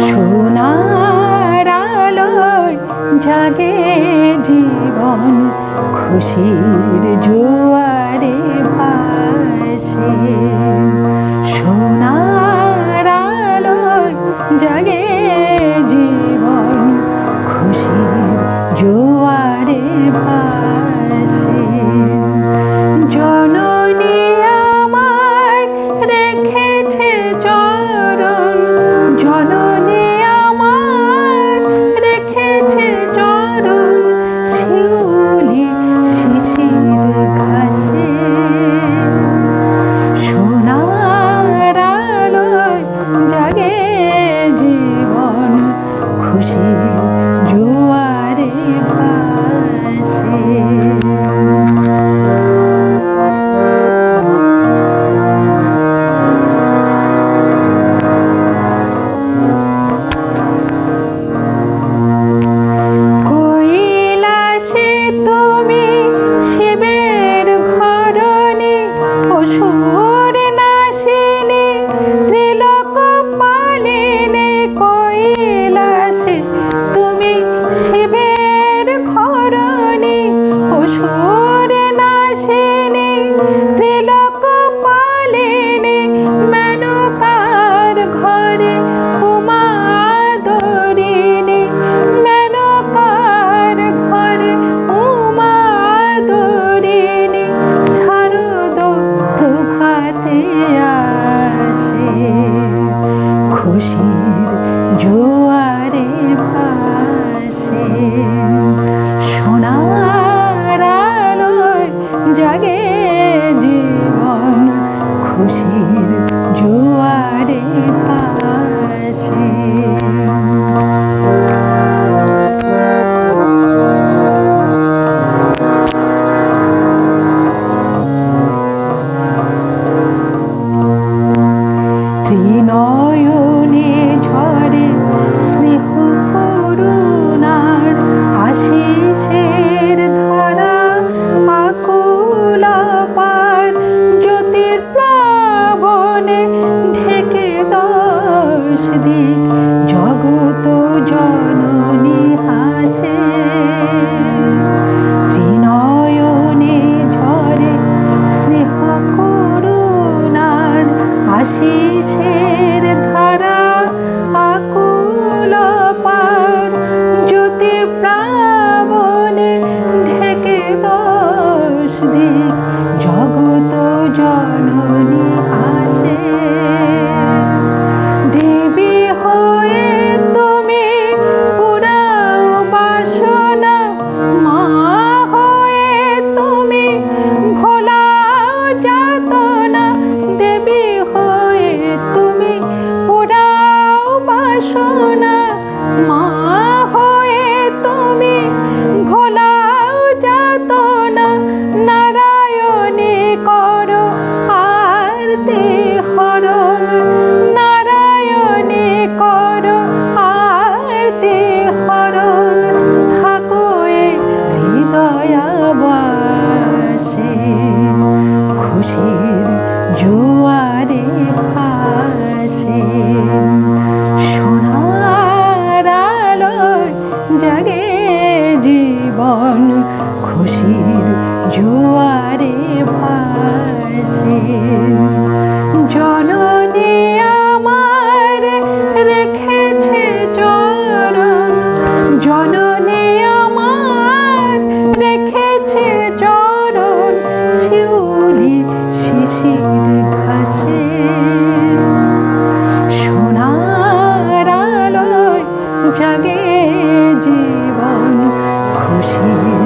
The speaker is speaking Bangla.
সোনার আলোয় জাগে জীবন, খুশির জোয়ারে ভাসে। সোনার আলোয় জাগে জীবন, খুশির জোয়ারে ভাসে। জননী আমার রেখেছে চরণ, জননী আমার রেখেছে চরণ, শিউলি শিশির ঘাসে। সোনার আলোয় জাগে জীবন, খুশির জোয়ারে ভাসে। কৈলাসে তুমি শিবের ঘরণী, অসুর নাশিনী ত্রিলোক পালিনী। কৈলাসে তুমি শিবের ঘরণী, অসুর নাশিনী ত্রিলোক পালিনী। মেনকার ঘরে উমা দরিণী, মেনকার ঘরে উমা দরিণী। শারদ প্রভাতে আসে, খুশির জোয়ারে ভাসে। সোনার আলোয় জাগে জীবন, খুশির জোয়ারে ভাসে। ত্রিনয়নে ঝরে স্নেহ করুণার, আশিসের ধারা আকুল পার। জ্যোতির প্লাবনে ঢেকে দশ দিক, জগত জননী হাসে। ত্রিনয়নে ঝরে স্নেহ করুণার, আশিসের ধারা আকুল পার। জ্যোতির প্লাবনে ঢেকে দশ দিক, জগত জননী হাসে। দেবী হয়ে তুমি পুরাও বাসনা, মা হয়ে তুমি ভোলাও যাতনা। দেবী হয়ে তুমি পুরাও বাসনা, মা হয়ে তুমি ভোলাও যাতনা। নারায়ণী করো আরতি হরণ, নারায়ণী করো আরতি হরণ। থাকো এ হৃদয়াবাসে, খুশির জোয়ারে ভাসে। সোনার আলোয় জাগে জীবন, খুশির জোয়ারে ভাসে। জননী আমার রেখেছে চরণ, জননী আমার রেখেছে চরণ, শিউলি শিশির ঘাসে। সোনার আলোয় জাগে জীবন, খুশির